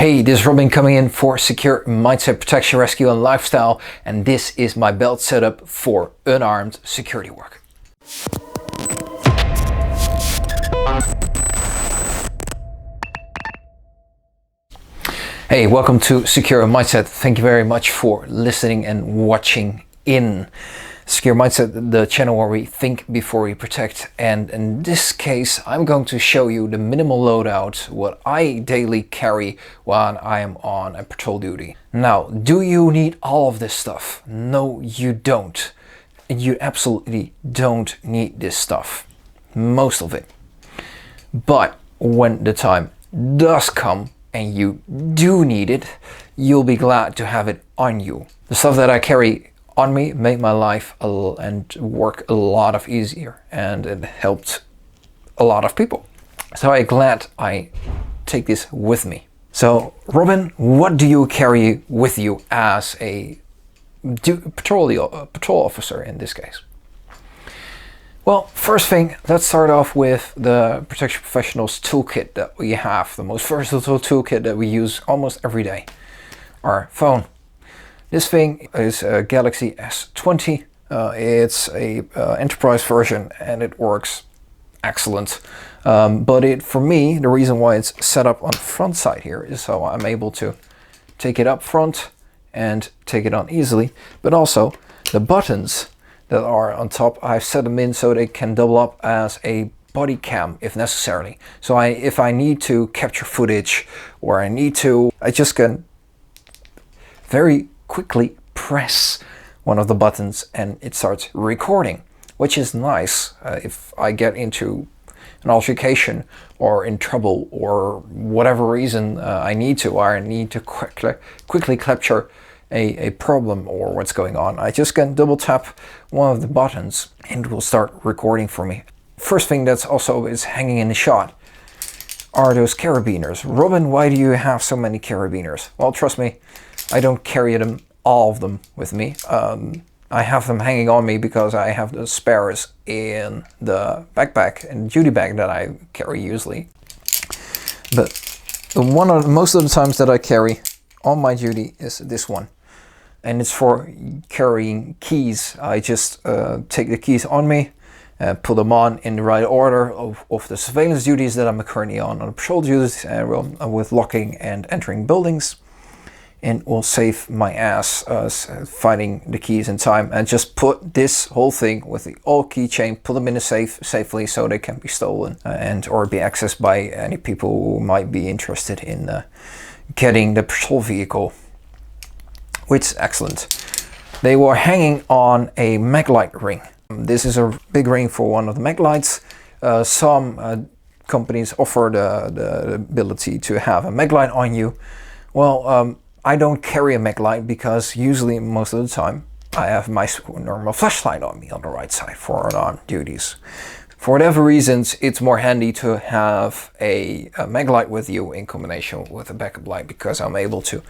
Hey, this is Robin coming in for Secure Mindset Protection, Rescue and Lifestyle, and this is my belt setup for unarmed security work. Hey, welcome to Secure Mindset. Thank you very much for listening and watching in Secure Mindset, the channel where we think before we protect. And in this case, I'm going to show you the minimal loadout, what I daily carry when I am on a patrol duty. Now, do you need all of this stuff? No, you don't. You absolutely don't need this stuff. Most of it. But when the time does come and you do need it, you'll be glad to have it on you. The stuff that I carry on me made my life and work a lot easier, and it helped a lot of people. So I'm glad I take this with me. So Robin, what do you carry with you as a patrol officer in this case? Well, first thing, let's start off with the Protection Professionals toolkit that we have, the most versatile toolkit that we use almost every day, our phone. This thing is a Galaxy S20. It's a enterprise version and it works excellent. But for me, the reason why it's set up on the front side here is so I'm able to take it up front and take it on easily. But also the buttons that are on top, I've set them in so they can double up as a body cam if necessary. So if I need to capture footage or I just can very quickly press one of the buttons and it starts recording, which is nice if I get into an altercation or in trouble or whatever reason I need to quickly capture a problem or what's going on. I just can double tap one of the buttons and it will start recording for me. First thing that's also is hanging in the shot are those carabiners. Robin, why do you have so many carabiners? Well, trust me, I don't carry all of them with me. I have them hanging on me because I have the spares in the backpack and duty bag that I carry usually. But most of the times that I carry on my duty is this one. And it's for carrying keys. I just take the keys on me, put them on in the right order of the surveillance duties that I'm currently on patrol duties with locking and entering buildings. And will save my ass finding the keys in time, and just put this whole thing with the old keychain, put them in a safe safely so they can be stolen and or be accessed by any people who might be interested in getting the patrol vehicle, which is excellent. They were hanging on a maglite ring. This is a big ring for one of the maglights. Some companies offer the ability to have a maglite on you. Well, I don't carry a maglite because usually most of the time I have my normal flashlight on me on the right side for unarmed duties. For whatever reasons, it's more handy to have a maglite with you in combination with a backup light because I'm able to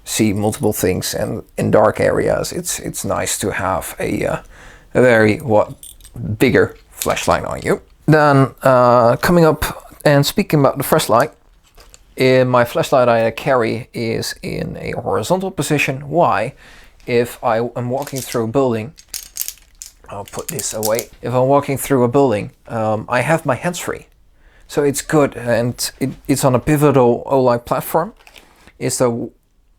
see multiple things, and in dark areas it's nice to have a very bigger flashlight on you. Then coming up and speaking about the flashlight, my flashlight I carry is in a horizontal position. Why? If I am walking through a building, I'll put this away. If I'm walking through a building, I have my hands free. So it's good, and it's on a pivotal Olight platform. It's the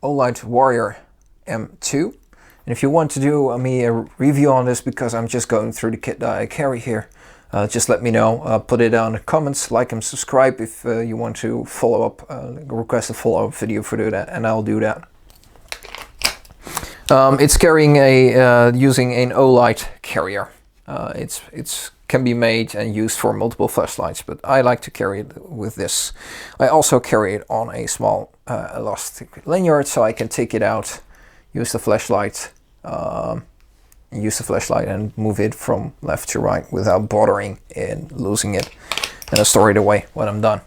Olight Warrior M2. And if you want to do me a review on this, because I'm just going through the kit that I carry here, just let me know, put it down in the comments, like and subscribe if you want to follow up, request a follow-up video for that, and I'll do that. It's carrying using an Olight carrier. It's can be made and used for multiple flashlights, but I like to carry it with this. I also carry it on a small elastic lanyard, so I can take it out, use the flashlight, and move it from left to right without bothering and losing it, and I store it away when I'm done.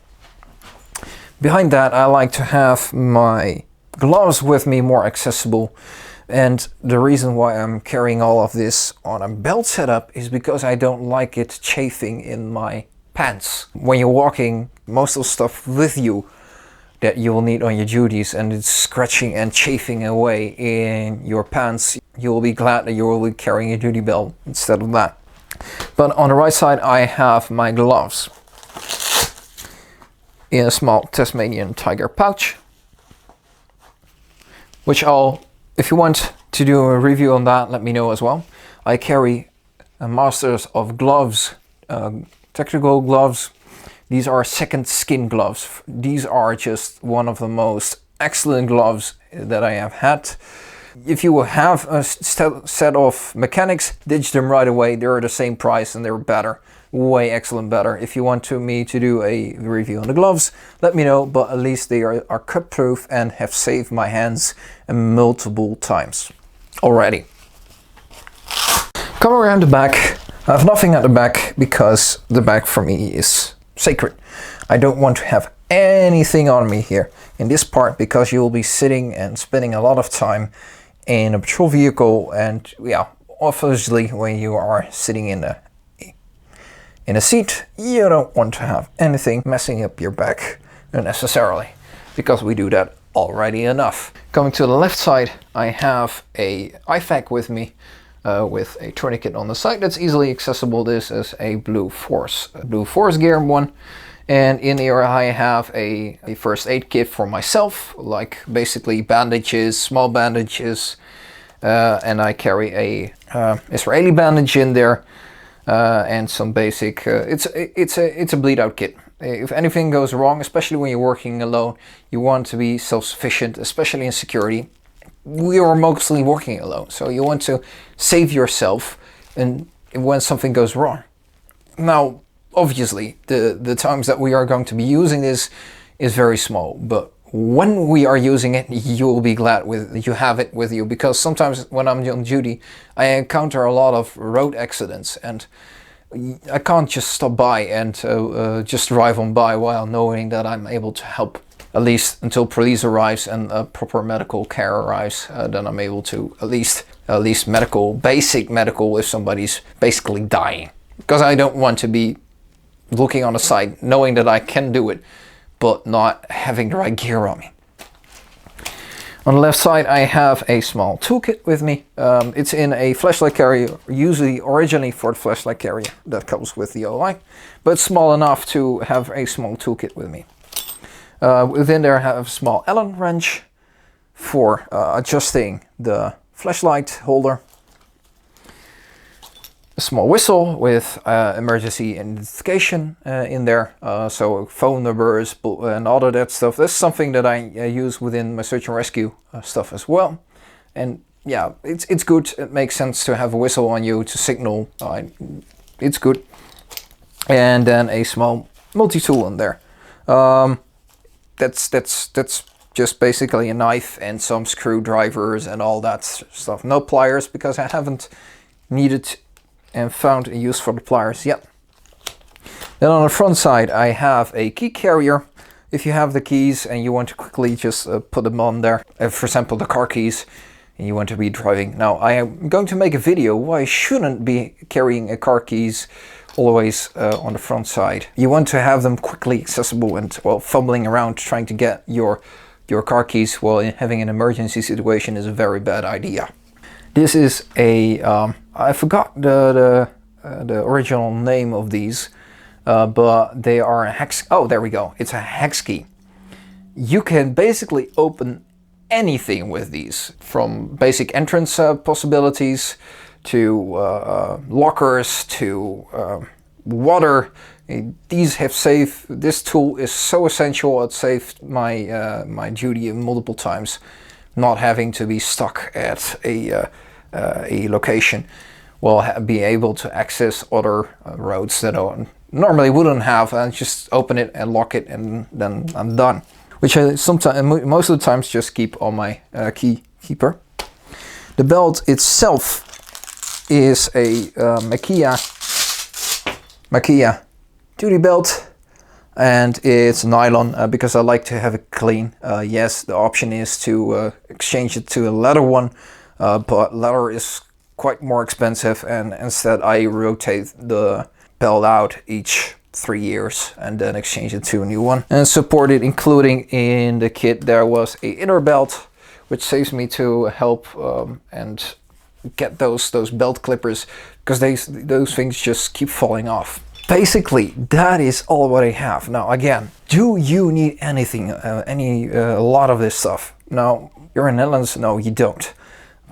Behind that, I like to have my gloves with me, more accessible, and the reason why I'm carrying all of this on a belt setup is because I don't like it chafing in my pants. When you're walking most of the stuff with you, that you will need on your duties, and it's scratching and chafing away in your pants, you will be glad that you will be carrying a duty belt instead of that. But on the right side I have my gloves in a small Tasmanian tiger pouch, which if you want to do a review on that, let me know as well. I carry a Masters of Gloves, technical gloves. These are second skin gloves. These are just one of the most excellent gloves that I have had. If you have a set of mechanics, ditch them right away. They're the same price and they're better, way excellent better. If you want me to do a review on the gloves, let me know, but at least they are cut proof and have saved my hands multiple times already. Come around the back. I have nothing at the back because the back for me is sacred. I don't want to have anything on me here in this part, because you will be sitting and spending a lot of time in a patrol vehicle, and yeah, obviously when you are sitting in a seat, you don't want to have anything messing up your back unnecessarily, because we do that already enough. Coming to the left side, I have a IFAK with me, with a tourniquet on the side that's easily accessible. This is a Blue Force gear one. And in here I have a first aid kit for myself, like basically bandages, small bandages, and I carry a Israeli bandage in there, and some basic. It's a bleed out kit. If anything goes wrong, especially when you're working alone, you want to be self-sufficient, especially in security. We are mostly working alone, so you want to save yourself and when something goes wrong. Now, obviously, the times that we are going to be using this is very small, but when we are using it, you will be glad you have it with you, because sometimes when I'm on duty, I encounter a lot of road accidents, and I can't just stop by and just drive on by while knowing that I'm able to help, at least until police arrives and proper medical care arrives. Then I'm able to at least basic medical if somebody's basically dying, because I don't want to be looking on the side, knowing that I can do it, but not having the right gear on me. On the left side, I have a small toolkit with me. It's in a flashlight carrier, usually originally for the flashlight carrier that comes with the OI, but small enough to have a small toolkit with me. Within there I have a small Allen wrench for adjusting the flashlight holder. A small whistle with emergency identification in there, so phone numbers and all of that stuff. That's something that I use within my search and rescue stuff as well. And yeah, it's good. It makes sense to have a whistle on you to signal. It's good. And then a small multi-tool in there. That's just basically a knife and some screwdrivers and all that stuff. No pliers, because I haven't needed and found a use for the pliers yet. Then on the front side I have a key carrier. If you have the keys and you want to quickly just put them on there, for example the car keys, and you want to be driving. Now I am going to make a video why I shouldn't be carrying a car keys always on the front side. You want to have them quickly accessible, and well, fumbling around trying to get your car keys while having an emergency situation is a very bad idea. This is a, I forgot the original name of these, but they are a hex, oh there we go, it's a hex key. You can basically open anything with these, from basic entrance possibilities to lockers to water. These have saved, this tool is so essential, it saved my duty multiple times, not having to be stuck at a location. Will be able to access other roads that I normally wouldn't have, and just open it and lock it, and then I'm done. Which I sometimes, most of the times, just keep on my key keeper. The belt itself is a Makia duty belt, and it's nylon because I like to have it clean. Yes, the option is to exchange it to a leather one, but leather is quite more expensive, and instead I rotate the belt out each 3 years and then exchanged it to a new one. And supported, including in the kit, there was a inner belt, which saves me to help and get those belt clippers, because those things just keep falling off. Basically, that is all what I have. Now again, do you need anything, a lot of this stuff? Now, you're in the Netherlands, no you don't.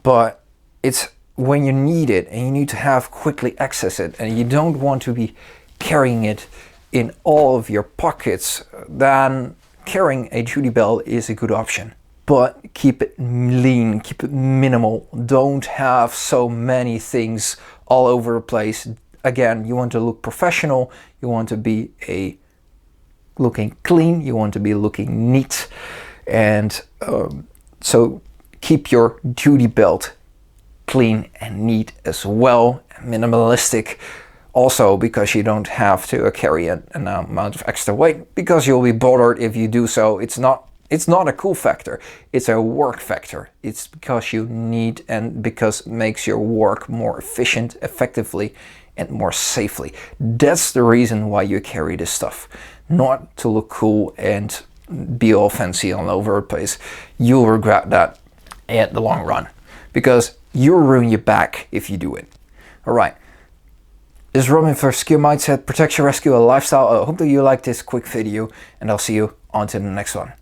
But it's when you need it and you need to have quickly access it, and you don't want to be carrying it in all of your pockets, then carrying a duty belt is a good option. But keep it lean, keep it minimal. Don't have so many things all over the place. Again, you want to look professional, you want to be looking clean, you want to be looking neat, and so keep your duty belt clean and neat as well, minimalistic. Also, because you don't have to carry an amount of extra weight, because you'll be bothered if you do so. It's not a cool factor, it's a work factor. It's because you need, and because it makes your work more efficient, effectively, and more safely. That's the reason why you carry this stuff. Not to look cool and be all fancy all over the place. You'll regret that in the long run, because you'll ruin your back if you do it. Alright. This is Robin for Secure Mindset, Protect Your Rescue a Lifestyle. I hope that you liked this quick video, and I'll see you on to the next one.